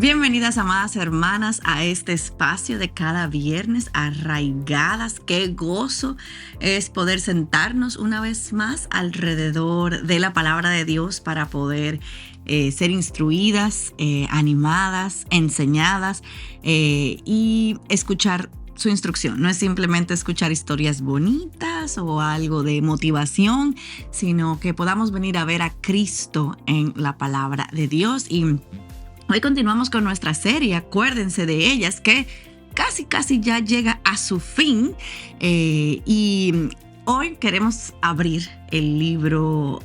Bienvenidas, amadas hermanas, a este espacio de cada viernes, Arraigadas. Qué gozo es poder sentarnos una vez más alrededor de la palabra de Dios para poder ser instruidas, animadas, enseñadas y escuchar su instrucción. No es simplemente escuchar historias bonitas o algo de motivación, sino que podamos venir a ver a Cristo en la palabra de Dios. Y hoy continuamos con nuestra serie, acuérdense de ellas, que casi ya llega a su fin. Y hoy queremos abrir el libro,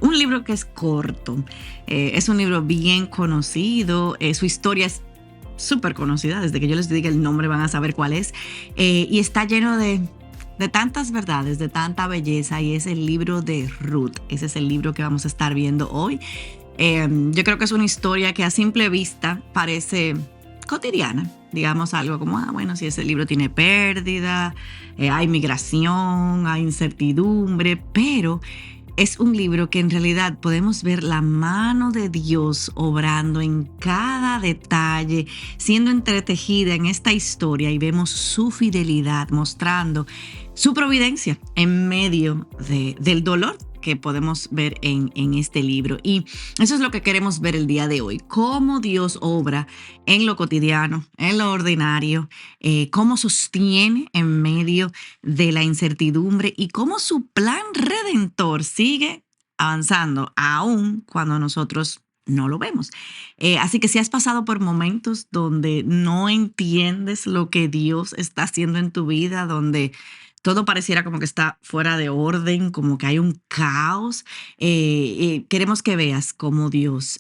un libro que es corto. Es un libro bien conocido, su historia es súper conocida. Desde que yo les diga el nombre van a saber cuál es. Y está lleno de tantas verdades, de tanta belleza, y es el libro de Ruth. Ese es el libro que vamos a estar viendo hoy. Yo creo que es una historia que a simple vista parece cotidiana, digamos algo como, bueno, si ese libro tiene pérdida, hay migración, hay incertidumbre, pero es un libro que en realidad podemos ver la mano de Dios obrando en cada detalle, siendo entretejida en esta historia, y vemos su fidelidad mostrando su providencia en medio del dolor que podemos ver en este libro. Y eso es lo que queremos ver el día de hoy, cómo Dios obra en lo cotidiano, en lo ordinario, cómo sostiene en medio de la incertidumbre y cómo su plan redentor sigue avanzando aún cuando nosotros no lo vemos. Así que si has pasado por momentos donde no entiendes lo que Dios está haciendo en tu vida, donde todo pareciera como que está fuera de orden, como que hay un caos, queremos que veas cómo Dios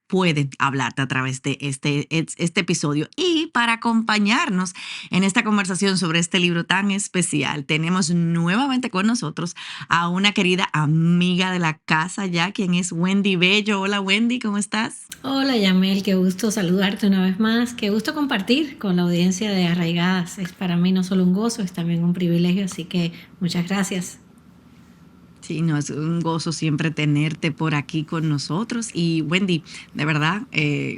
puede hablarte a través de este episodio. Y para acompañarnos en esta conversación sobre este libro tan especial, tenemos nuevamente con nosotros a una querida amiga de la casa ya, quien es Wendy Bello. Hola Wendy, ¿cómo estás? Hola Yamel, qué gusto saludarte una vez más, qué gusto compartir con la audiencia de Arraigadas. Es para mí no solo un gozo, es también un privilegio, así que muchas gracias. Sí, no, es un gozo siempre tenerte por aquí con nosotros. Y Wendy, de verdad,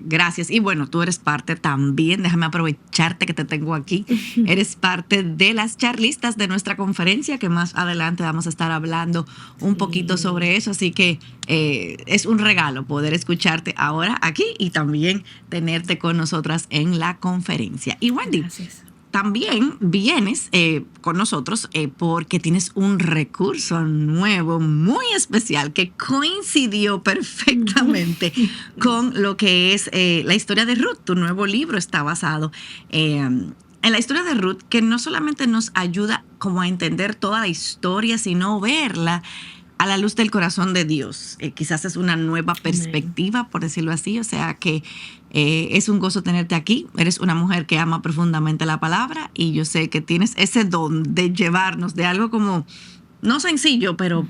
gracias. Y bueno, tú eres parte también, déjame aprovecharte que te tengo aquí. Eres parte de las charlistas de nuestra conferencia, que más adelante vamos a estar hablando un poquito sobre eso. Así que es un regalo poder escucharte ahora aquí y también tenerte con nosotras en la conferencia. Y Wendy, Gracias. También vienes con nosotros porque tienes un recurso nuevo, muy especial, que coincidió perfectamente con lo que es la historia de Ruth. Tu nuevo libro está basado en la historia de Ruth, que no solamente nos ayuda como a entender toda la historia, sino verla a la luz del corazón de Dios. Quizás es una nueva perspectiva, por decirlo así. O sea que es un gozo tenerte aquí. Eres una mujer que ama profundamente la palabra, y yo sé que tienes ese don de llevarnos de algo como, no sencillo, pero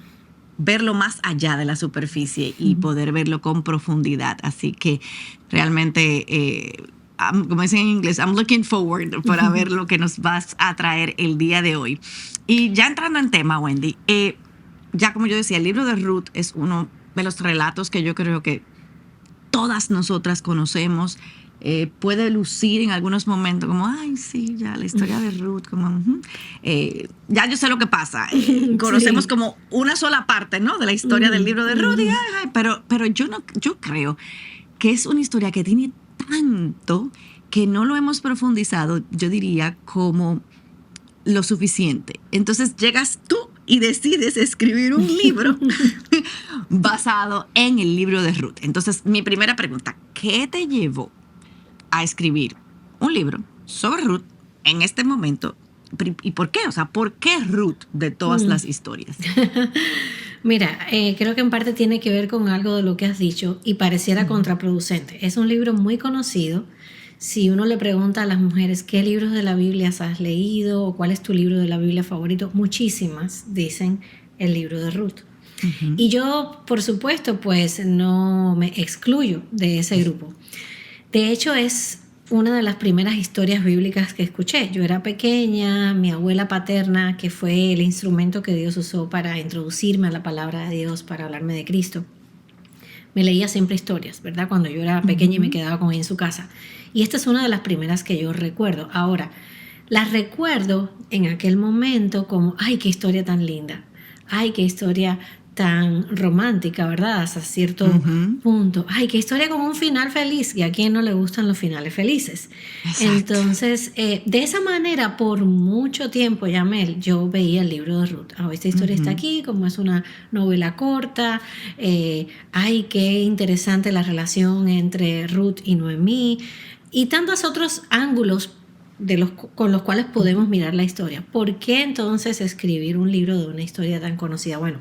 verlo más allá de la superficie y poder verlo con profundidad. Así que realmente, como dicen en inglés, I'm looking forward para ver lo que nos vas a traer el día de hoy. Y ya entrando en tema, Wendy, ya como yo decía, el libro de Ruth es uno de los relatos que yo creo que todas nosotras conocemos. Puede lucir en algunos momentos como, ay, sí, ya la historia de Ruth, como, ya yo sé lo que pasa. Conocemos Sí. como una sola parte, ¿no?, de la historia del libro de Ruth. Y, pero yo creo que es una historia que tiene tanto que no lo hemos profundizado, yo diría, como lo suficiente. Entonces llegas tú y decides escribir un libro basado en el libro de Ruth. Entonces, mi primera pregunta, ¿qué te llevó a escribir un libro sobre Ruth en este momento? ¿Y por qué? O sea, ¿por qué Ruth de todas las historias? Mira, creo que en parte tiene que ver con algo de lo que has dicho y pareciera contraproducente. Es un libro muy conocido. Si uno le pregunta a las mujeres qué libros de la Biblia has leído o cuál es tu libro de la Biblia favorito, muchísimas dicen el libro de Ruth. Y yo, por supuesto, pues no me excluyo de ese grupo. De hecho, es una de las primeras historias bíblicas que escuché. Yo era pequeña, mi abuela paterna, que fue el instrumento que Dios usó para introducirme a la palabra de Dios, para hablarme de Cristo, me leía siempre historias, ¿verdad? Cuando yo era pequeña y me quedaba con ella en su casa. Y esta es una de las primeras que yo recuerdo. Ahora, las recuerdo en aquel momento como, ay, qué historia tan linda, ay, qué historia tan romántica, ¿verdad? Hasta cierto punto. Ay, qué historia con un final feliz. Y a quién no le gustan los finales felices. Exacto. Entonces, de esa manera, por mucho tiempo, Yamel, yo veía el libro de Ruth. Esta historia está aquí, como es una novela corta. Ay, qué interesante la relación entre Ruth y Noemí. Y tantos otros ángulos con los cuales podemos mirar la historia. ¿Por qué entonces escribir un libro de una historia tan conocida? Bueno,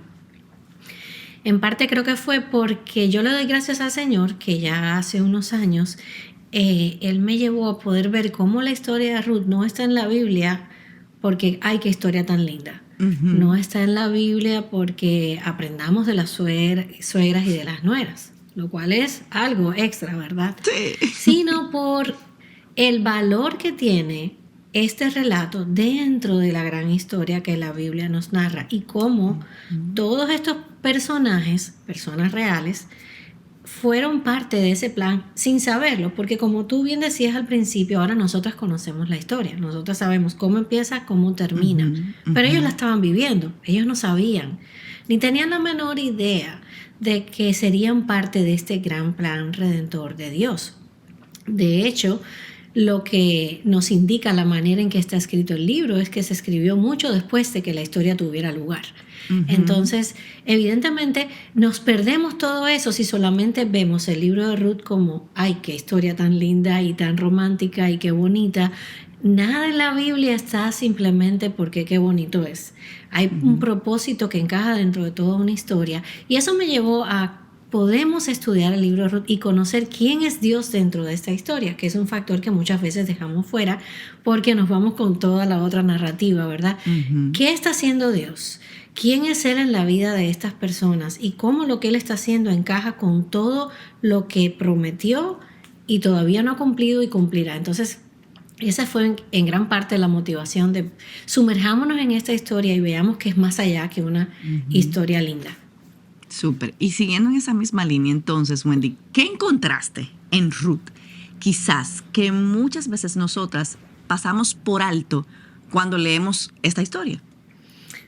en parte creo que fue porque yo le doy gracias al Señor que ya hace unos años Él me llevó a poder ver cómo la historia de Ruth no está en la Biblia porque ¡ay, qué historia tan linda! No está en la Biblia porque aprendamos de las suegras y de las nueras, lo cual es algo extra, ¿verdad? Sí. Sino por el valor que tiene este relato dentro de la gran historia que la Biblia nos narra y cómo todos estos personajes, personas reales, fueron parte de ese plan sin saberlo, porque como tú bien decías al principio, ahora nosotras conocemos la historia, nosotras sabemos cómo empieza, cómo termina, pero ellos la estaban viviendo, ellos no sabían, ni tenían la menor idea de que serían parte de este gran plan redentor de Dios. De hecho, lo que nos indica la manera en que está escrito el libro es que se escribió mucho después de que la historia tuviera lugar. Entonces, evidentemente, nos perdemos todo eso si solamente vemos el libro de Ruth como, ay, qué historia tan linda y tan romántica y qué bonita. Nada en la Biblia está simplemente porque qué bonito es. Hay un propósito que encaja dentro de toda una historia. Y eso me llevó a podemos estudiar el libro de Ruth y conocer quién es Dios dentro de esta historia, que es un factor que muchas veces dejamos fuera porque nos vamos con toda la otra narrativa, ¿verdad? ¿Qué está haciendo Dios? ¿Quién es Él en la vida de estas personas? Y cómo lo que Él está haciendo encaja con todo lo que prometió y todavía no ha cumplido y cumplirá. Entonces, esa fue en gran parte la motivación de sumerjámonos en esta historia y veamos que es más allá que una historia linda. Súper. Y siguiendo en esa misma línea, entonces, Wendy, ¿qué encontraste en Ruth? Quizás que muchas veces nosotras pasamos por alto cuando leemos esta historia.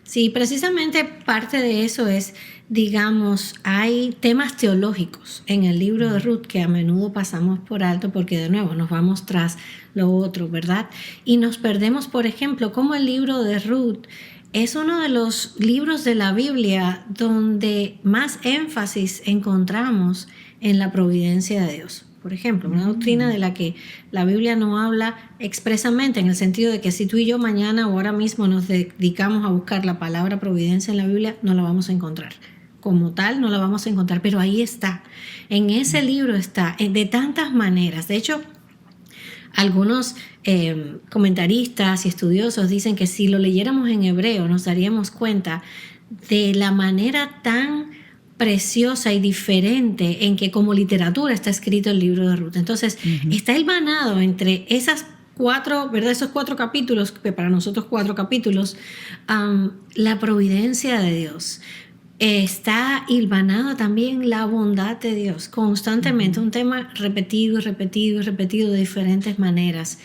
Sí, precisamente parte de eso es, digamos, hay temas teológicos en el libro de Ruth que a menudo pasamos por alto porque de nuevo nos vamos tras lo otro, ¿verdad? Y nos perdemos, por ejemplo, como el libro de Ruth es uno de los libros de la Biblia donde más énfasis encontramos en la providencia de Dios. Por ejemplo, una doctrina de la que la Biblia no habla expresamente, en el sentido de que si tú y yo mañana o ahora mismo nos dedicamos a buscar la palabra providencia en la Biblia, no la vamos a encontrar. Como tal, no la vamos a encontrar, pero ahí está. En ese libro está, de tantas maneras. De hecho, algunos comentaristas y estudiosos dicen que si lo leyéramos en hebreo nos daríamos cuenta de la manera tan preciosa y diferente en que como literatura está escrito el libro de Ruth. Entonces, está hilvanado entre esas cuatro, ¿verdad? Esos 4 capítulos, que para nosotros 4 capítulos, la providencia de Dios. Está hilvanado también la bondad de Dios constantemente, un tema repetido y repetido y repetido de diferentes maneras.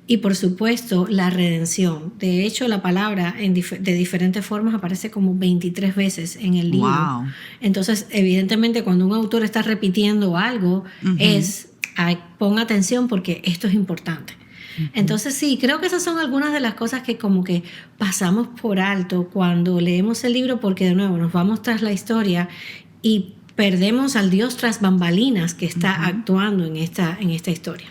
Y por supuesto, la redención. De hecho, la palabra de diferentes formas aparece como 23 veces en el libro. Wow. Entonces, evidentemente, cuando un autor está repitiendo algo, ponga atención porque esto es importante. Entonces sí, creo que esas son algunas de las cosas que como que pasamos por alto cuando leemos el libro porque de nuevo nos vamos tras la historia y perdemos al Dios tras bambalinas que está actuando en esta historia.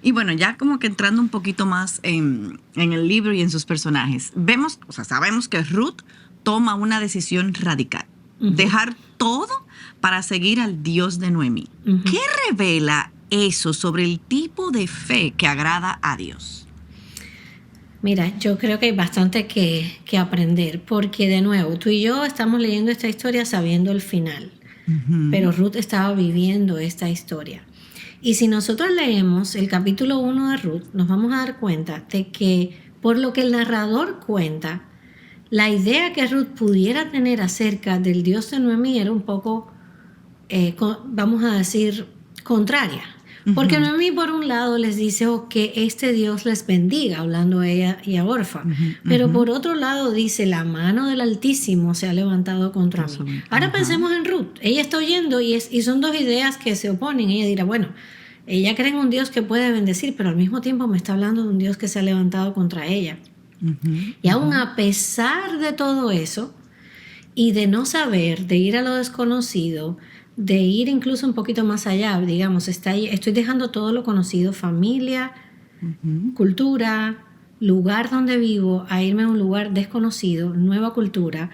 Y bueno, ya como que entrando un poquito más en el libro y en sus personajes, sabemos que Ruth toma una decisión radical, dejar todo para seguir al Dios de Noemí. ¿Qué revela eso sobre el tipo de fe que agrada a Dios? Mira, yo creo que hay bastante que aprender, porque de nuevo, tú y yo estamos leyendo esta historia sabiendo el final, pero Ruth estaba viviendo esta historia. Y si nosotros leemos el capítulo 1 de Ruth, nos vamos a dar cuenta de que por lo que el narrador cuenta, la idea que Ruth pudiera tener acerca del Dios de Noemí era un poco vamos a decir, contraria. Porque Noemí por un lado les dice que este Dios les bendiga, hablando a ella y a Orfa, pero por otro lado dice, la mano del Altísimo se ha levantado contra mí. Ahora pensemos en Ruth, ella está oyendo y son dos ideas que se oponen. Ella dirá, bueno, ella cree en un Dios que puede bendecir, pero al mismo tiempo me está hablando de un Dios que se ha levantado contra ella. Y aún a pesar de todo eso y de no saber, de ir a lo desconocido, de ir incluso un poquito más allá, digamos, estoy dejando todo lo conocido, familia, cultura, lugar donde vivo, a irme a un lugar desconocido, nueva cultura,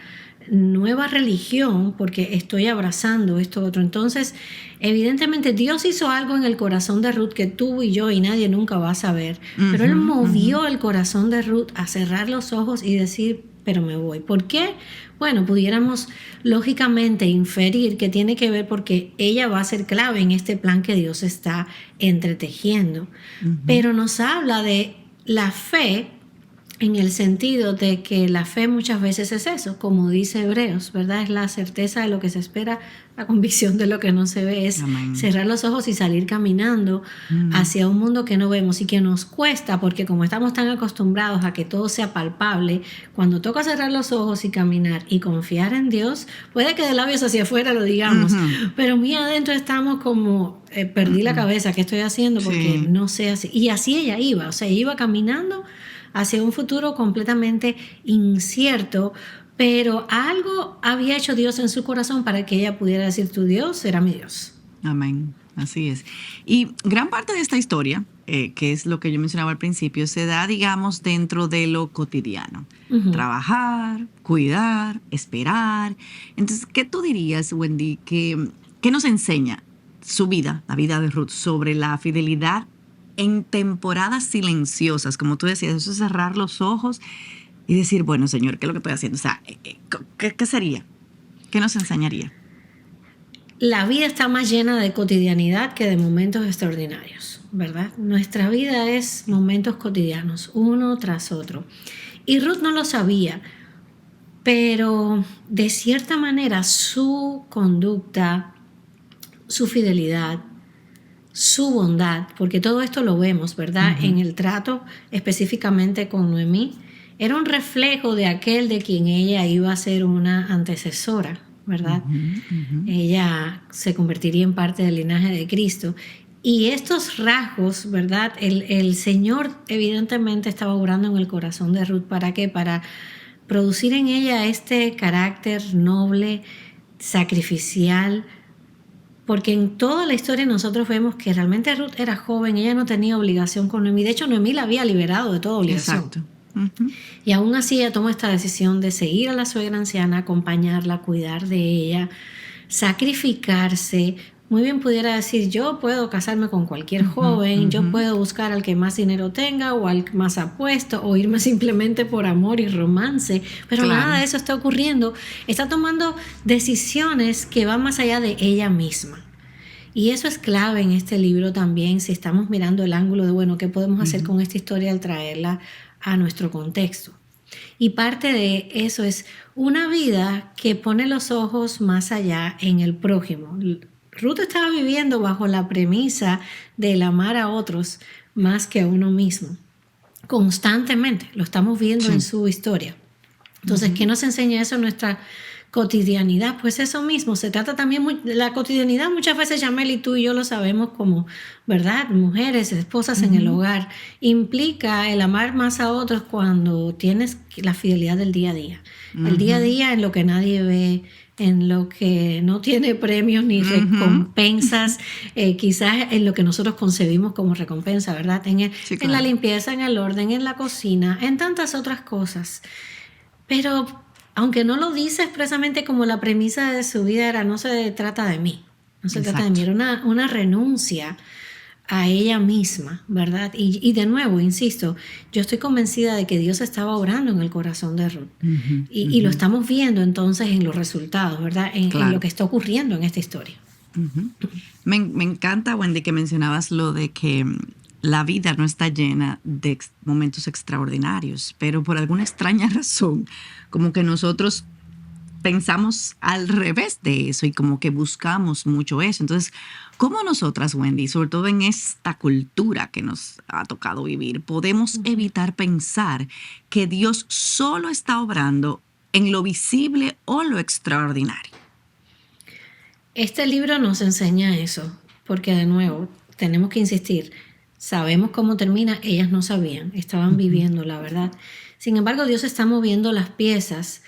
nueva religión, porque estoy abrazando esto otro. Entonces, evidentemente Dios hizo algo en el corazón de Ruth que tú y yo y nadie nunca va a saber, pero Él movió el corazón de Ruth a cerrar los ojos y decir, pero me voy. ¿Por qué? Bueno, pudiéramos lógicamente inferir que tiene que ver porque ella va a ser clave en este plan que Dios está entretejiendo. Pero nos habla de la fe en el sentido de que la fe muchas veces es eso, como dice Hebreos, ¿verdad? Es la certeza de lo que se espera, la convicción de lo que no se ve, es cerrar los ojos y salir caminando hacia un mundo que no vemos y que nos cuesta, porque como estamos tan acostumbrados a que todo sea palpable, cuando toca cerrar los ojos y caminar y confiar en Dios, puede que de labios hacia afuera lo digamos, pero muy adentro estamos como, perdí la cabeza, ¿qué estoy haciendo? Porque no sé así. Y así ella iba, o sea, iba caminando hacia un futuro completamente incierto, pero algo había hecho Dios en su corazón para que ella pudiera decir, tu Dios será mi Dios. Amén, así es. Y gran parte de esta historia, que es lo que yo mencionaba al principio, se da, digamos, dentro de lo cotidiano. Trabajar, cuidar, esperar. Entonces, ¿qué tú dirías, Wendy, qué nos enseña su vida, la vida de Ruth, sobre la fidelidad en temporadas silenciosas? Como tú decías, eso es cerrar los ojos y decir, bueno, Señor, ¿qué es lo que estoy haciendo? O sea, ¿qué sería? ¿Qué nos enseñaría? La vida está más llena de cotidianidad que de momentos extraordinarios, ¿verdad? Nuestra vida es momentos cotidianos, uno tras otro. Y Ruth no lo sabía, pero de cierta manera su conducta, su fidelidad, su bondad, porque todo esto lo vemos, ¿verdad? En el trato específicamente con Noemí, era un reflejo de aquel de quien ella iba a ser una antecesora, ¿verdad? Ella se convertiría en parte del linaje de Cristo. Y estos rasgos, ¿verdad? El Señor evidentemente estaba obrando en el corazón de Ruth. ¿Para qué? Para producir en ella este carácter noble, sacrificial, porque en toda la historia nosotros vemos que realmente Ruth era joven, ella no tenía obligación con Noemí. De hecho, Noemí la había liberado de toda obligación. Exacto. Y aún así ella tomó esta decisión de seguir a la suegra anciana, acompañarla, cuidar de ella, sacrificarse. Muy bien pudiera decir, yo puedo casarme con cualquier joven, yo puedo buscar al que más dinero tenga o al más apuesto o irme simplemente por amor y romance, pero nada de eso está ocurriendo. Está tomando decisiones que van más allá de ella misma. Y eso es clave en este libro también, si estamos mirando el ángulo de, bueno, ¿qué podemos hacer con esta historia al traerla a nuestro contexto? Y parte de eso es una vida que pone los ojos más allá en el prójimo. Ruth estaba viviendo bajo la premisa del amar a otros más que a uno mismo. Constantemente, lo estamos viendo en su historia. Entonces, ¿qué nos enseña eso en nuestra cotidianidad? Pues eso mismo, se trata también de la cotidianidad. Muchas veces, Yamel, y tú y yo lo sabemos como, ¿verdad? Mujeres, esposas en el hogar. Implica el amar más a otros cuando tienes la fidelidad del día a día. El día a día en lo que nadie ve, en lo que no tiene premios ni recompensas, quizás en lo que nosotros concebimos como recompensa, ¿verdad? En la limpieza, en el orden, en la cocina, en tantas otras cosas. Pero aunque no lo dice expresamente, como la premisa de su vida era, no se trata de mí, no se trata de mí, era una renuncia a ella misma, ¿verdad? Y de nuevo, insisto, yo estoy convencida de que Dios estaba obrando en el corazón de Ruth. Y lo estamos viendo entonces en los resultados, ¿verdad? En lo que está ocurriendo en esta historia. Me encanta, Wendy, que mencionabas lo de que la vida no está llena de momentos extraordinarios, pero por alguna extraña razón, como que nosotros pensamos al revés de eso y como que buscamos mucho eso. Entonces, ¿cómo nosotras, Wendy, sobre todo en esta cultura que nos ha tocado vivir, podemos evitar pensar que Dios solo está obrando en lo visible o lo extraordinario? Este libro nos enseña eso, porque de nuevo, tenemos que insistir, sabemos cómo termina, ellas no sabían, estaban viviendo la verdad. Sin embargo, Dios está moviendo las piezas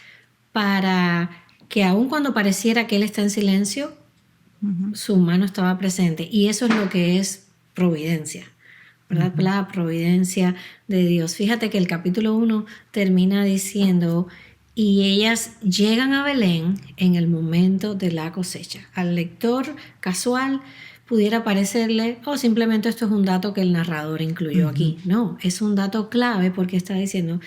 para que aun cuando pareciera que Él está en silencio, su mano estaba presente. Y eso es lo que es providencia, ¿verdad? La providencia de Dios. Fíjate que el capítulo 1 termina diciendo: y ellas llegan a Belén en el momento de la cosecha. Al lector casual pudiera parecerle, simplemente esto es un dato que el narrador incluyó aquí. No, es un dato clave porque está diciendo,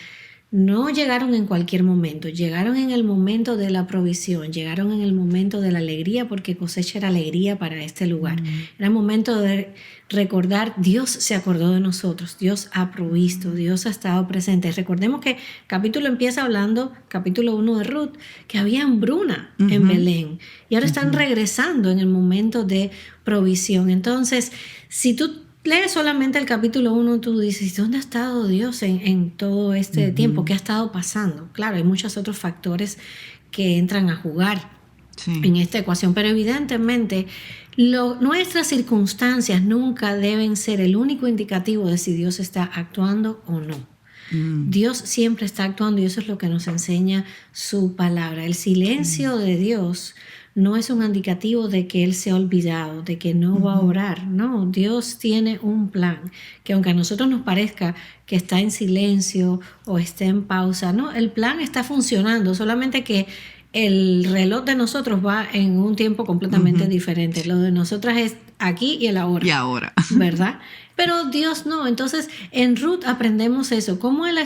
no llegaron en cualquier momento, llegaron en el momento de la provisión, llegaron en el momento de la alegría, porque cosecha era alegría para este lugar. Era momento de recordar, Dios se acordó de nosotros, Dios ha provisto, Dios ha estado presente. Recordemos que capítulo empieza hablando, capítulo 1 de Ruth, que había hambruna en Belén y ahora están regresando en el momento de provisión. Entonces, si tú lees solamente el capítulo 1, tú dices, ¿dónde ha estado Dios en todo este tiempo? ¿Qué ha estado pasando? Claro, hay muchos otros factores que entran a jugar en esta ecuación, pero evidentemente nuestras circunstancias nunca deben ser el único indicativo de si Dios está actuando o no. Dios siempre está actuando y eso es lo que nos enseña su palabra. El silencio de Dios no es un indicativo de que Él se ha olvidado, de que no va a orar. No, Dios tiene un plan que aunque a nosotros nos parezca que está en silencio o está en pausa, no, el plan está funcionando, solamente que el reloj de nosotros va en un tiempo completamente diferente. Lo de nosotras es aquí y el ahora. Y ahora. ¿Verdad? Pero Dios no. Entonces, en Ruth aprendemos eso, cómo Él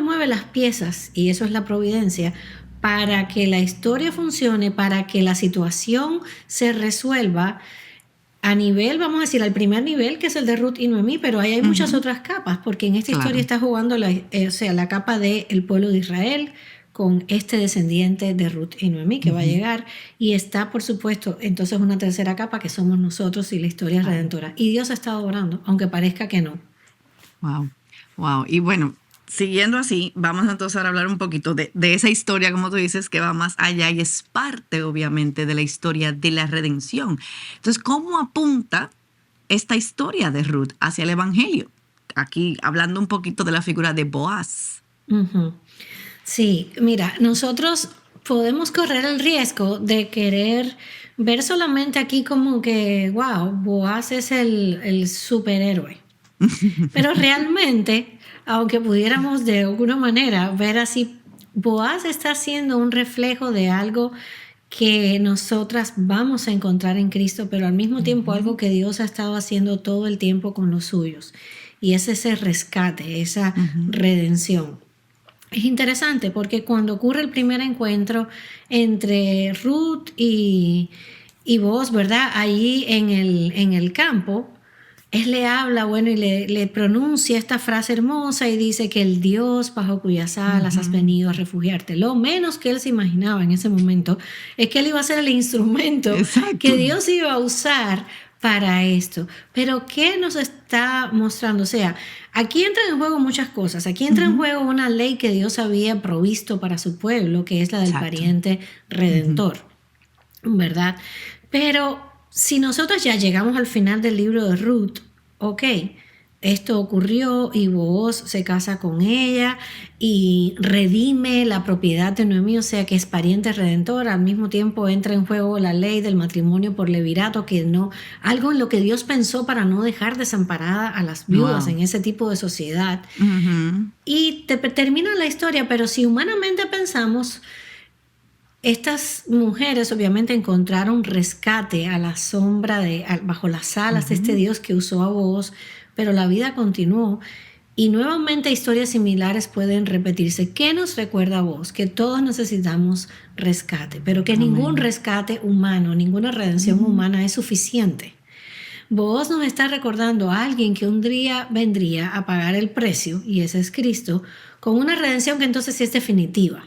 mueve las piezas, y eso es la providencia, para que la historia funcione, para que la situación se resuelva a nivel, vamos a decir, al primer nivel, que es el de Ruth y Noemí, pero ahí hay muchas otras capas, porque en esta historia está jugando la capa del pueblo de Israel con este descendiente de Ruth y Noemí que va a llegar, y está, por supuesto, entonces una tercera capa que somos nosotros y la historia redentora. Y Dios ha estado orando, aunque parezca que no. Wow. Y bueno, siguiendo así, vamos entonces ahora a hablar un poquito de esa historia, como tú dices, que va más allá y es parte, obviamente, de la historia de la redención. Entonces, ¿cómo apunta esta historia de Ruth hacia el Evangelio? Aquí, hablando un poquito de la figura de Boaz. Sí, mira, nosotros podemos correr el riesgo de querer ver solamente aquí como que, wow, Boaz es el superhéroe. Pero realmente, aunque pudiéramos de alguna manera ver así, Boaz está siendo un reflejo de algo que nosotras vamos a encontrar en Cristo, pero al mismo tiempo algo que Dios ha estado haciendo todo el tiempo con los suyos. Y es ese rescate, esa redención. Es interesante porque cuando ocurre el primer encuentro entre Ruth y Boaz, ¿verdad? Allí en el campo, él le habla, y le pronuncia esta frase hermosa y dice que el Dios bajo cuyas alas has venido a refugiarte. Lo menos que él se imaginaba en ese momento es que él iba a ser el instrumento que Dios iba a usar para esto. Pero ¿qué nos está mostrando? O sea, aquí entran en juego muchas cosas. Aquí entra en juego una ley que Dios había provisto para su pueblo, que es la del pariente redentor, ¿verdad? Pero si nosotros ya llegamos al final del libro de Ruth, esto ocurrió y Boaz se casa con ella y redime la propiedad de Noemí, o sea que es pariente redentor. Al mismo tiempo entra en juego la ley del matrimonio por levirato, algo en lo que Dios pensó para no dejar desamparada a las viudas en ese tipo de sociedad. Y termina la historia, pero si humanamente pensamos, estas mujeres obviamente encontraron rescate a la sombra bajo las alas de este Dios que usó a Boaz, pero la vida continuó y nuevamente historias similares pueden repetirse. ¿Qué nos recuerda a Boaz? Que todos necesitamos rescate, pero que ningún rescate humano, ninguna redención humana es suficiente. Boaz nos está recordando a alguien que un día vendría a pagar el precio, y ese es Cristo, con una redención que entonces sí es definitiva,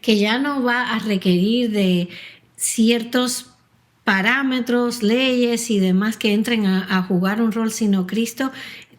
que ya no va a requerir de ciertos parámetros, leyes y demás que entren a jugar un rol, sino Cristo.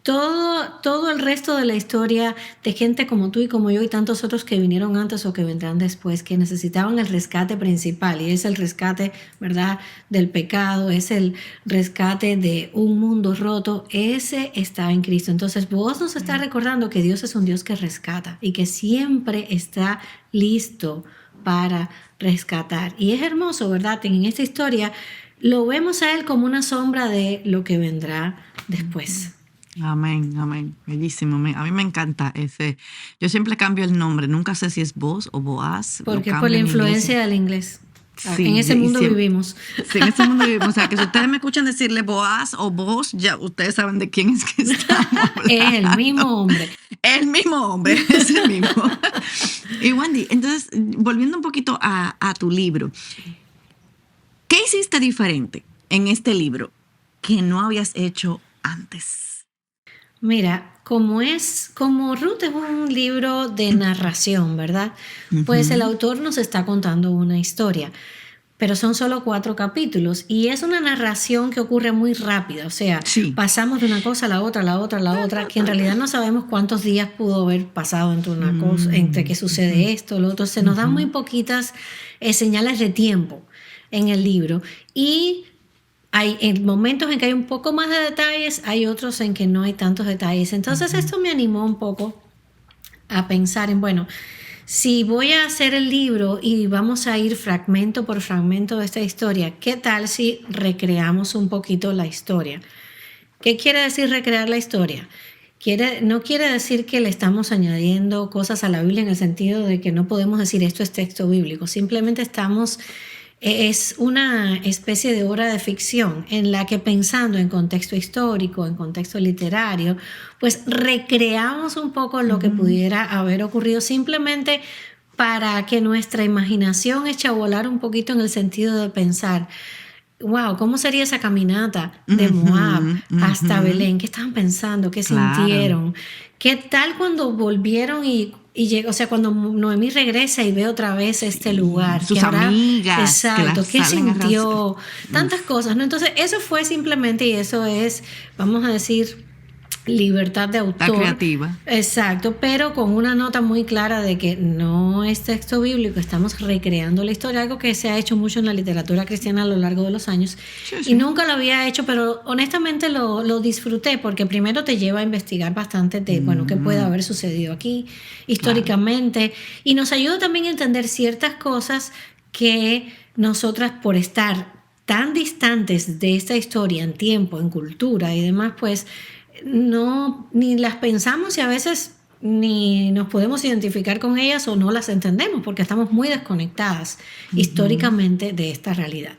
Todo el resto de la historia de gente como tú y como yo y tantos otros que vinieron antes o que vendrán después, que necesitaban el rescate principal, y es el rescate, ¿verdad?, del pecado, es el rescate de un mundo roto, ese está en Cristo. Entonces vos nos estás recordando que Dios es un Dios que rescata y que siempre está listo para rescatar. Y es hermoso, ¿verdad? En esta historia lo vemos a Él como una sombra de lo que vendrá después. Amén, amén. Bellísimo. A mí me encanta ese. Yo siempre cambio el nombre. Nunca sé si es Boaz o Boaz. Porque por la influencia del inglés. Sí, en ese mundo vivimos. Sí, en ese mundo vivimos. O sea, que si ustedes me escuchan decirle Boaz o Boaz, ya ustedes saben de quién es que estamos hablando. Es el mismo hombre. El mismo hombre, es el mismo. Y Wendy, entonces, volviendo un poquito a tu libro, ¿qué hiciste diferente en este libro que no habías hecho antes? Mira, como Ruth es un libro de narración, ¿verdad? Pues el autor nos está contando una historia, pero son solo 4 capítulos y es una narración que ocurre muy rápida, o sea, pasamos de una cosa a la otra, a la otra, a la otra, que en realidad no sabemos cuántos días pudo haber pasado entre una cosa, entre que sucede esto, lo otro, se nos dan muy poquitas señales de tiempo en el libro y hay momentos en que hay un poco más de detalles, hay otros en que no hay tantos detalles. Entonces esto me animó un poco a pensar en, bueno, si voy a hacer el libro y vamos a ir fragmento por fragmento de esta historia, ¿qué tal si recreamos un poquito la historia? ¿Qué quiere decir recrear la historia? No quiere decir que le estamos añadiendo cosas a la Biblia en el sentido de que no podemos decir esto es texto bíblico, simplemente es una especie de obra de ficción en la que pensando en contexto histórico, en contexto literario, pues recreamos un poco lo que pudiera haber ocurrido simplemente para que nuestra imaginación eche a volar un poquito en el sentido de pensar, wow, ¿cómo sería esa caminata de Moab hasta Belén? ¿Qué estaban pensando? ¿Qué sintieron? ¿Qué tal cuando volvieron y llegó, o sea, cuando Noemí regresa y ve otra vez este lugar? Sus amigas. Exacto, ¿qué sintió? Tantas cosas, ¿no? Entonces, eso fue simplemente, y eso es, vamos a decir, libertad de autor. La creativa. Exacto, pero con una nota muy clara de que no es texto bíblico, estamos recreando la historia, algo que se ha hecho mucho en la literatura cristiana a lo largo de los años. Sí. Y nunca lo había hecho, pero honestamente lo disfruté porque primero te lleva a investigar bastante de, bueno, qué puede haber sucedido aquí históricamente, y nos ayuda también a entender ciertas cosas que nosotras, por estar tan distantes de esta historia en tiempo, en cultura y demás, pues no, ni las pensamos y a veces ni nos podemos identificar con ellas o no las entendemos porque estamos muy desconectadas históricamente de esta realidad.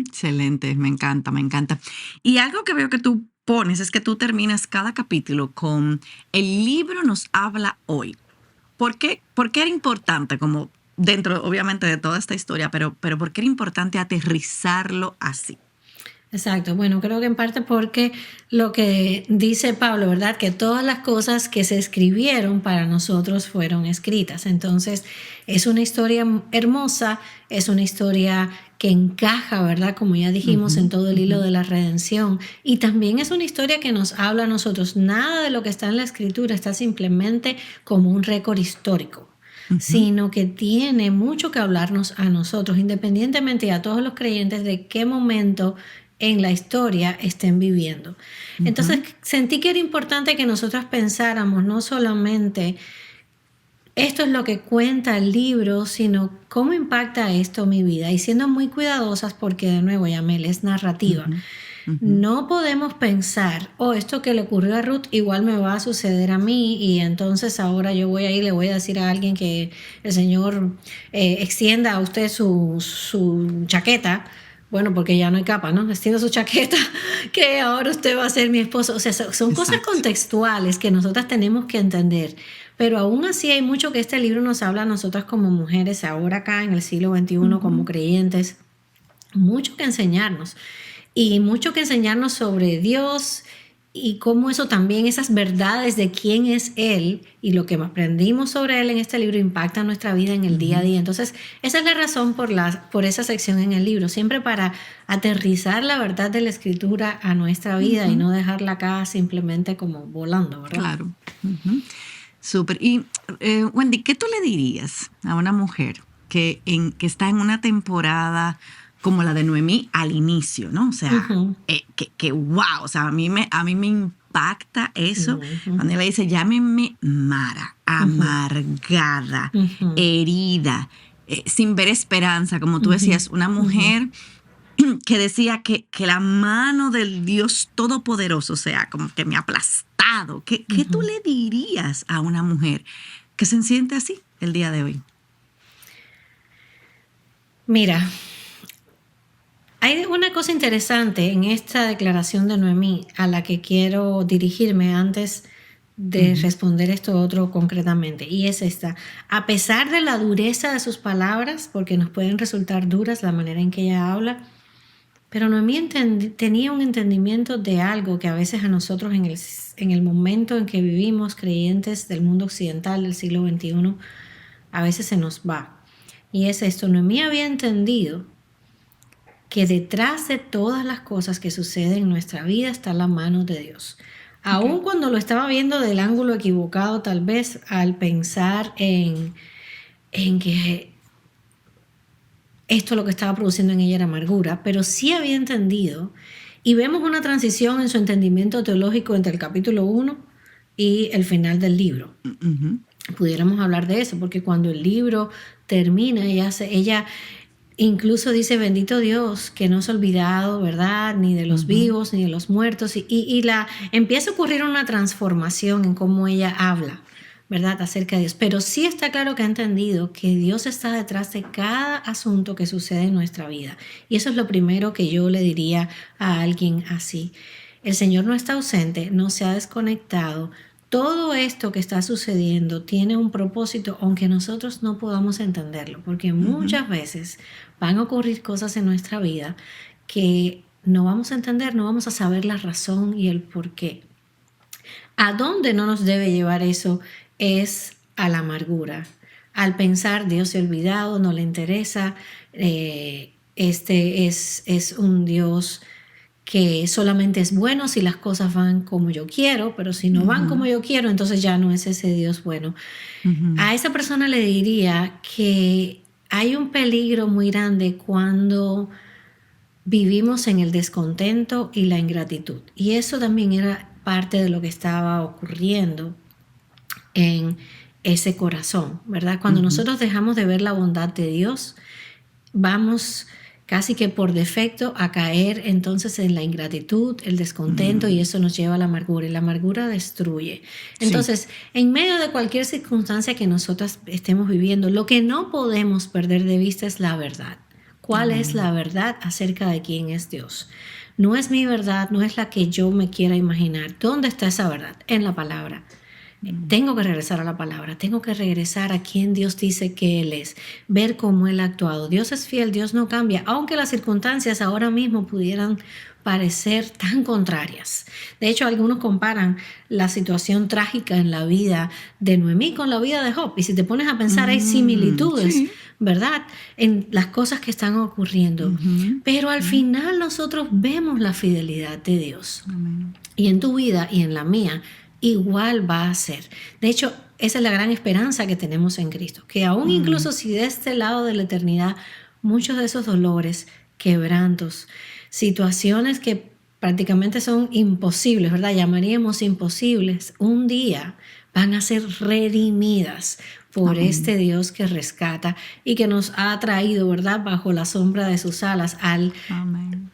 Excelente, me encanta, me encanta. Y algo que veo que tú pones es que tú terminas cada capítulo con el libro nos habla hoy. ¿Por qué era importante, como dentro obviamente de toda esta historia, pero por qué era importante aterrizarlo así? Exacto, bueno, creo que en parte porque lo que dice Pablo, ¿verdad? Que todas las cosas que se escribieron para nosotros fueron escritas. Entonces, es una historia hermosa, es una historia que encaja, ¿verdad? Como ya dijimos, en todo el hilo de la redención. Y también es una historia que nos habla a nosotros. Nada de lo que está en la escritura está simplemente como un récord histórico, sino que tiene mucho que hablarnos a nosotros, independientemente a todos los creyentes de qué momento en la historia estén viviendo. Entonces sentí que era importante que nosotros pensáramos no solamente esto es lo que cuenta el libro, sino cómo impacta esto mi vida, y siendo muy cuidadosas porque, de nuevo, Yamel, es narrativa. No podemos pensar, esto que le ocurrió a Ruth igual me va a suceder a mí, y entonces ahora yo voy a ir, le voy a decir a alguien que el Señor extienda a usted su chaqueta. Bueno, porque ya no hay capa, ¿no? Extiendo su chaqueta, que ahora usted va a ser mi esposo. O sea, son cosas contextuales que nosotras tenemos que entender. Pero aún así hay mucho que este libro nos habla a nosotras como mujeres, ahora acá en el siglo XXI, como creyentes. Mucho que enseñarnos. Y mucho que enseñarnos sobre Dios y cómo eso también, esas verdades de quién es Él y lo que aprendimos sobre Él en este libro impacta nuestra vida en el día a día. Entonces, esa es la razón por esa sección en el libro, siempre para aterrizar la verdad de la Escritura a nuestra vida y no dejarla acá simplemente como volando, ¿verdad? Claro. Súper. Y Wendy, ¿qué tú le dirías a una mujer que está en una temporada como la de Noemí al inicio, ¿no? O sea, que wow, o sea, a mí me impacta eso cuando ella dice, llámenme Mara, amargada, herida, sin ver esperanza, como tú decías, una mujer que decía que la mano del Dios Todopoderoso, o sea, como que me ha aplastado. ¿Qué tú le dirías a una mujer que se siente así el día de hoy? Mira, hay una cosa interesante en esta declaración de Noemí a la que quiero dirigirme antes de responder esto otro concretamente, y es esta: a pesar de la dureza de sus palabras, porque nos pueden resultar duras la manera en que ella habla, pero Noemí tenía un entendimiento de algo que a veces a nosotros en el momento en que vivimos, creyentes del mundo occidental del siglo XXI, a veces se nos va. Y es esto: Noemí había entendido que detrás de todas las cosas que suceden en nuestra vida está la mano de Dios. Aun cuando lo estaba viendo del ángulo equivocado, tal vez al pensar en que esto lo que estaba produciendo en ella era amargura, pero sí había entendido, y vemos una transición en su entendimiento teológico entre el capítulo 1 y el final del libro. Pudiéramos hablar de eso, porque cuando el libro termina, ella incluso dice, bendito Dios, que no se ha olvidado, ¿verdad? Ni de los vivos, ni de los muertos. Y empieza a ocurrir una transformación en cómo ella habla, ¿verdad? Acerca de Dios. Pero sí está claro que ha entendido que Dios está detrás de cada asunto que sucede en nuestra vida. Y eso es lo primero que yo le diría a alguien así. El Señor no está ausente, no se ha desconectado. Todo esto que está sucediendo tiene un propósito, aunque nosotros no podamos entenderlo, porque muchas veces van a ocurrir cosas en nuestra vida que no vamos a entender, no vamos a saber la razón y el por qué. ¿A dónde no nos debe llevar eso? Es a la amargura, al pensar Dios se ha olvidado, no le interesa, este es un Dios que solamente es bueno si las cosas van como yo quiero, pero si no van como yo quiero, entonces ya no es ese Dios bueno. A esa persona le diría que hay un peligro muy grande cuando vivimos en el descontento y la ingratitud. Y eso también era parte de lo que estaba ocurriendo en ese corazón, ¿verdad? Cuando nosotros dejamos de ver la bondad de Dios, vamos casi que por defecto a caer entonces en la ingratitud, el descontento, y eso nos lleva a la amargura, y la amargura destruye. Entonces, en medio de cualquier circunstancia que nosotras estemos viviendo, lo que no podemos perder de vista es la verdad. ¿Cuál es la verdad acerca de quién es Dios? No es mi verdad, no es la que yo me quiera imaginar. ¿Dónde está esa verdad? En la palabra. Tengo que regresar a la palabra, tengo que regresar a quien Dios dice que Él es, ver cómo Él ha actuado. Dios es fiel, Dios no cambia, aunque las circunstancias ahora mismo pudieran parecer tan contrarias. De hecho, algunos comparan la situación trágica en la vida de Noemí con la vida de Job. Y si te pones a pensar, hay similitudes, ¿verdad?, en las cosas que están ocurriendo. Pero al final nosotros vemos la fidelidad de Dios. Y en tu vida y en la mía, igual va a ser. De hecho, esa es la gran esperanza que tenemos en Cristo, que aún incluso si de este lado de la eternidad muchos de esos dolores, quebrantos, situaciones que prácticamente son imposibles, ¿verdad? Llamaríamos imposibles, un día van a ser redimidas por este Dios que rescata y que nos ha traído, ¿verdad?, bajo la sombra de sus alas al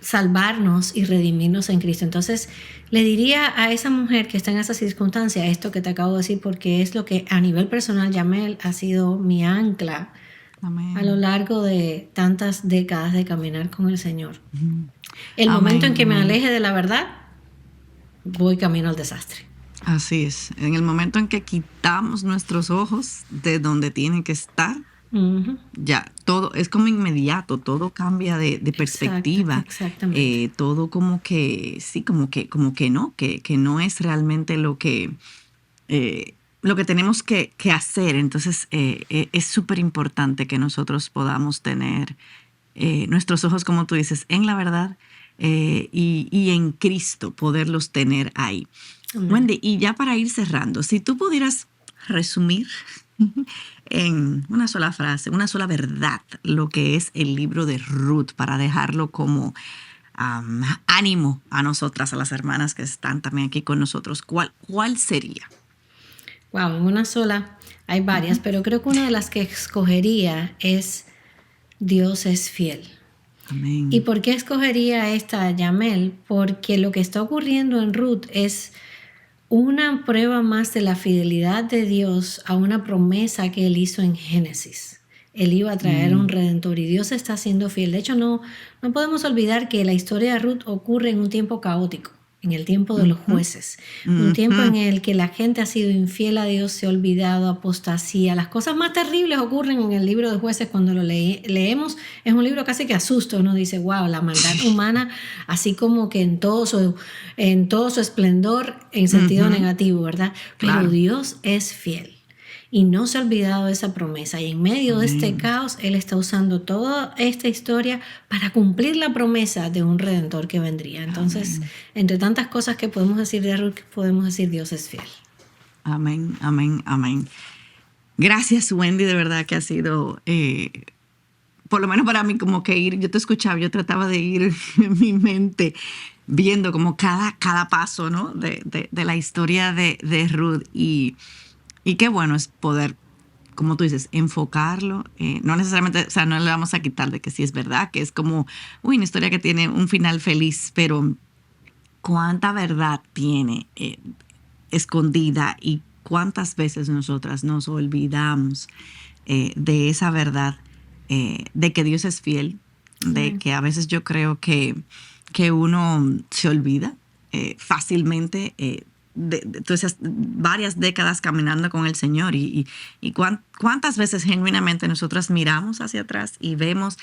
salvarnos y redimirnos en Cristo. Entonces, le diría a esa mujer que está en esa circunstancia esto que te acabo de decir, porque es lo que a nivel personal, Yamel, ha sido mi ancla a lo largo de tantas décadas de caminar con el Señor. El momento en que me aleje de la verdad, voy camino al desastre. Así es. En el momento en que quitamos nuestros ojos de donde tienen que estar, Ujú. Ya, todo es como inmediato, todo cambia de perspectiva. Exactamente. Todo como que, sí, que no es realmente lo que tenemos que hacer. Entonces, es súper importante que nosotros podamos tener nuestros ojos, como tú dices, en la verdad y en Cristo, poderlos tener ahí. Amén. Wendy, y ya para ir cerrando, si tú pudieras resumir en una sola frase, una sola verdad, lo que es el libro de Ruth, para dejarlo como ánimo a nosotras, a las hermanas que están también aquí con nosotros, ¿cuál sería? Wow, en una sola hay varias, pero creo que una de las que escogería es Dios es fiel. ¿Y Amén. por qué escogería esta, Yamel? Porque lo que está ocurriendo en Ruth es una prueba más de la fidelidad de Dios a una promesa que Él hizo en Génesis. Él iba a traer un redentor y Dios está siendo fiel. De hecho, no podemos olvidar que la historia de Ruth ocurre en un tiempo caótico, en el tiempo de los Ujú, jueces. Un tiempo ujú. en el que la gente ha sido infiel a Dios, se ha olvidado, apostasía. Las cosas más terribles ocurren en el libro de jueces cuando lo leemos. Es un libro casi que asusta. Uno dice, wow, la maldad humana, así como que en todo su esplendor, en sentido Ujú, negativo, ¿verdad? Pero claro. Dios es fiel. Y no se ha olvidado de esa promesa. Y en medio de este Amén. caos, Él está usando toda esta historia para cumplir la promesa de un redentor que vendría. Entonces, Amén. entre tantas cosas que podemos decir de Ruth, podemos decir Dios es fiel. Amén. Amén. Amén. Gracias, Wendy, de verdad que ha sido, por lo menos para mí, como que yo te escuchaba, yo trataba de ir en mi mente viendo como cada paso, ¿no? De la historia de Ruth y qué bueno es poder, como tú dices, enfocarlo, no necesariamente, o sea, no le vamos a quitar de que sí es verdad, que es como, una historia que tiene un final feliz, pero cuánta verdad tiene escondida y cuántas veces nosotras nos olvidamos de esa verdad, de que Dios es fiel, de Amén. que a veces yo creo que uno se olvida fácilmente. Entonces, varias décadas caminando con el Señor y cuántas veces genuinamente nosotras miramos hacia atrás y vemos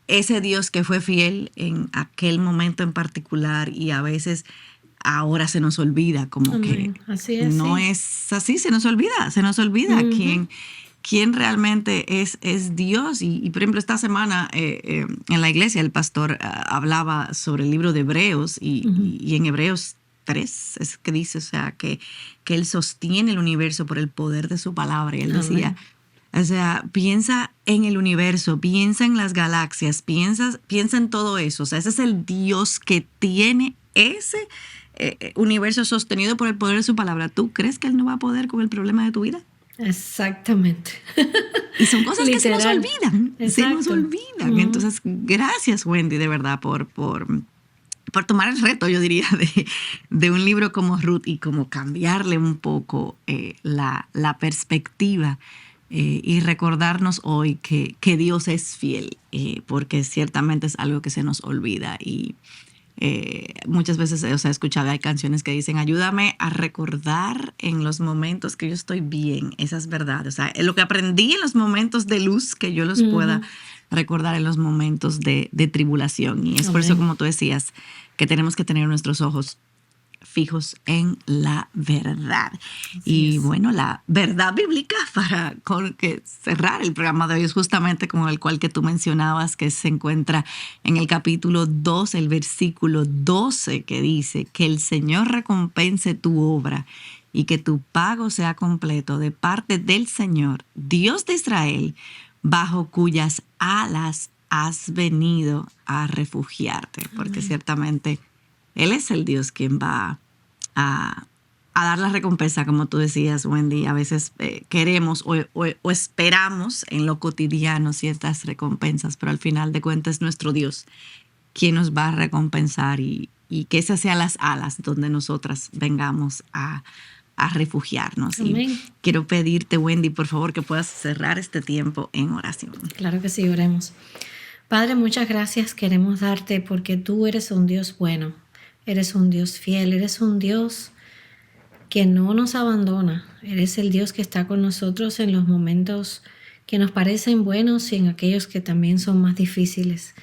ese Dios que fue fiel en aquel momento en particular y a veces ahora se nos olvida, como que Amén. Así es, no sí. es así, se nos olvida Ujú. quién realmente es Dios. Por ejemplo, esta semana en la iglesia el pastor hablaba sobre el libro de Hebreos Ujú. y en Hebreos 3 es que dice, o sea, que Él sostiene el universo por el poder de su palabra. Y Él decía, Amén. o sea, piensa en el universo, piensa en las galaxias, piensa en todo eso. O sea, ese es el Dios que tiene ese universo sostenido por el poder de su palabra. ¿Tú crees que Él no va a poder con el problema de tu vida? Exactamente. Y son cosas que Literal. se nos Exacto. olvidan. Ujú. Entonces, gracias Wendy, de verdad, por tomar el reto, yo diría, de un libro como Ruth y como cambiarle un poco la perspectiva y recordarnos hoy que Dios es fiel, porque ciertamente es algo que se nos olvida y muchas veces, o sea, he escuchado, hay canciones que dicen, ayúdame a recordar en los momentos que yo estoy bien, esas verdades. O sea, lo que aprendí en los momentos de luz, que yo los pueda Ujú. recordar en los momentos de tribulación. Y es por eso, Amén. como tú decías, que tenemos que tener nuestros ojos fijos en la verdad. Así Y es. bueno, la verdad bíblica para cerrar el programa de hoy es justamente con el cual que tú mencionabas, que se encuentra en el capítulo 2, el versículo 12, que dice que el Señor recompense tu obra y que tu pago sea completo de parte del Señor, Dios de Israel, bajo cuyas alas has venido a refugiarte, porque Amén. ciertamente Él es el Dios quien va a, a dar la recompensa, como tú decías, Wendy. A veces queremos o esperamos en lo cotidiano ciertas recompensas, pero al final de cuentas es nuestro Dios quien nos va a recompensar y que esas sean las alas donde nosotras vengamos a refugiarnos. Y Amén. quiero pedirte, Wendy, por favor, que puedas cerrar este tiempo en oración. Claro que sí, oremos. Padre, muchas gracias queremos darte porque tú eres un Dios bueno, eres un Dios fiel, eres un Dios que no nos abandona, eres el Dios que está con nosotros en los momentos que nos parecen buenos y en aquellos que también son más difíciles.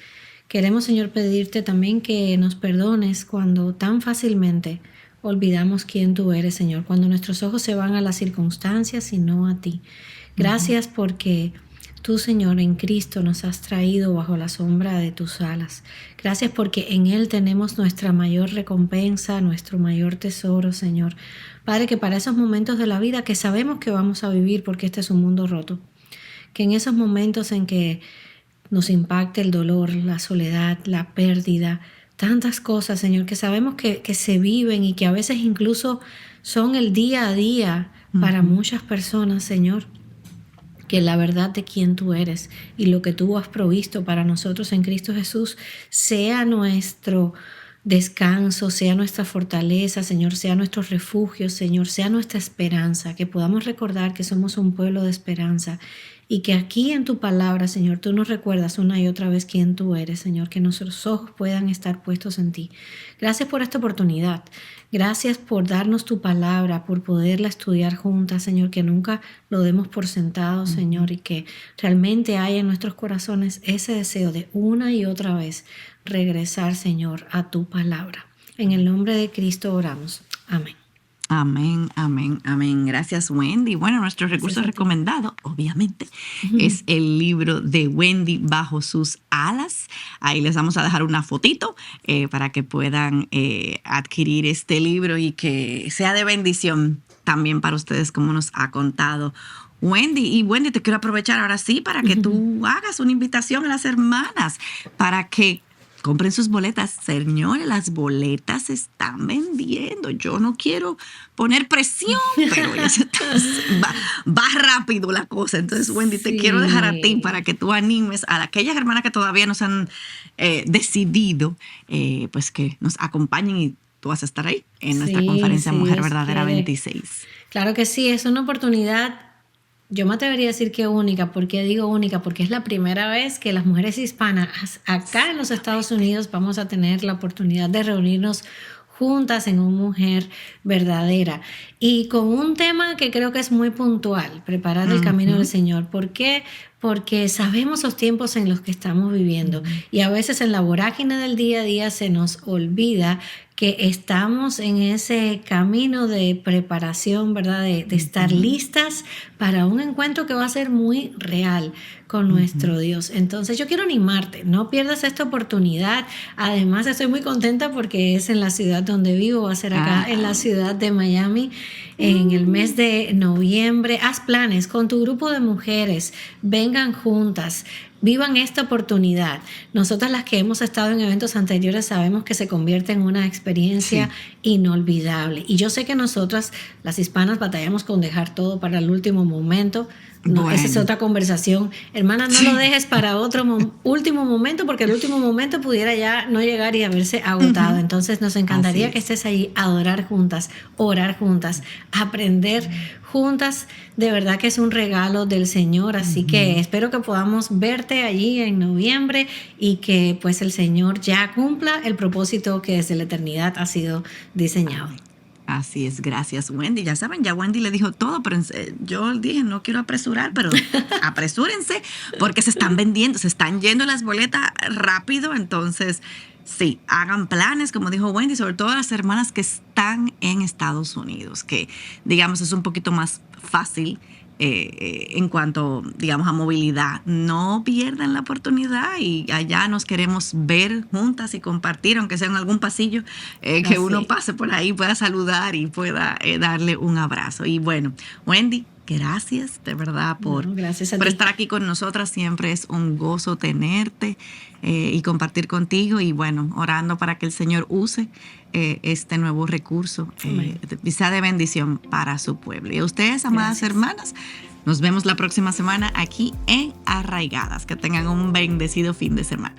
Queremos, Señor, pedirte también que nos perdones cuando tan fácilmente olvidamos quién tú eres, Señor, cuando nuestros ojos se van a las circunstancias y no a ti. Gracias porque tú, Señor, en Cristo nos has traído bajo la sombra de tus alas. Gracias porque en Él tenemos nuestra mayor recompensa, nuestro mayor tesoro, Señor. Padre, que para esos momentos de la vida que sabemos que vamos a vivir porque este es un mundo roto, que en esos momentos en que nos impacte el dolor, la soledad, la pérdida, tantas cosas, Señor, que sabemos que se viven y que a veces incluso son el día a día para muchas personas, Señor, que la verdad de quién tú eres y lo que tú has provisto para nosotros en Cristo Jesús sea nuestro descanso, sea nuestra fortaleza, Señor, sea nuestro refugio, Señor, sea nuestra esperanza, que podamos recordar que somos un pueblo de esperanza y que aquí en tu palabra, Señor, tú nos recuerdas una y otra vez quién tú eres, Señor, que nuestros ojos puedan estar puestos en ti. Gracias por esta oportunidad. Gracias por darnos tu palabra, por poderla estudiar juntas, Señor, que nunca lo demos por sentado, Señor, y que realmente haya en nuestros corazones ese deseo de una y otra vez regresar, Señor, a tu palabra. En el nombre de Cristo oramos. Amén. Amén, amén, amén. Gracias, Wendy. Bueno, nuestro recurso recomendado, obviamente, es el libro de Wendy, Bajo sus alas. Ahí les vamos a dejar una fotito para que puedan adquirir este libro y que sea de bendición también para ustedes, como nos ha contado Wendy. Y Wendy, te quiero aprovechar ahora sí para que tú hagas una invitación a las hermanas para que compren sus boletas. Señores, las boletas se están vendiendo. Yo no quiero poner presión, pero ya va rápido la cosa. Entonces, Wendy, te quiero dejar a ti para que tú animes a aquellas hermanas que todavía no se han decidido, pues que nos acompañen y tú vas a estar ahí en nuestra conferencia Mujer Verdadera 26. Claro que sí, es una oportunidad. Yo me atrevería a decir que única. ¿Por qué digo única? Porque es la primera vez que las mujeres hispanas acá en los Estados Unidos vamos a tener la oportunidad de reunirnos juntas en una Mujer Verdadera y con un tema que creo que es muy puntual: preparar el camino del Señor. ¿Por qué? Porque sabemos los tiempos en los que estamos viviendo y a veces en la vorágine del día a día se nos olvida que estamos en ese camino de preparación, ¿verdad? De estar listas para un encuentro que va a ser muy real con nuestro Dios. Entonces yo quiero animarte, no pierdas esta oportunidad. Además estoy muy contenta porque es en la ciudad donde vivo, va a ser acá en la ciudad de Miami en el mes de noviembre. Haz planes con tu grupo de mujeres, vengan juntas. Vivan esta oportunidad. Nosotras las que hemos estado en eventos anteriores sabemos que se convierte en una experiencia inolvidable. Y yo sé que nosotras, las hispanas, batallamos con dejar todo para el último momento. No, bueno. Esa es otra conversación. Hermana, no lo dejes para otro último momento, porque el último momento pudiera ya no llegar y haberse agotado. Entonces nos encantaría que estés ahí, adorar juntas, orar juntas, aprender juntas. De verdad que es un regalo del Señor, así que espero que podamos verte allí en noviembre y que pues el Señor ya cumpla el propósito que desde la eternidad ha sido diseñado. Así es, gracias, Wendy. Ya saben, ya Wendy le dijo todo, pero yo dije, no quiero apresurar, pero apresúrense porque se están vendiendo, se están yendo las boletas rápido. Entonces, sí, hagan planes, como dijo Wendy, sobre todo las hermanas que están en Estados Unidos, que, digamos, es un poquito más fácil en cuanto, digamos, a movilidad. No pierdan la oportunidad y allá nos queremos ver juntas y compartir, aunque sea en algún pasillo, que uno pase por ahí, pueda saludar y pueda darle un abrazo. Y bueno, Wendy, gracias de verdad por estar aquí con nosotras. Siempre es un gozo tenerte y compartir contigo, y bueno, orando para que el Señor use este nuevo recurso y sea de bendición para su pueblo. Y a ustedes, amadas hermanas, nos vemos la próxima semana aquí en Arraigadas. Que tengan un bendecido fin de semana.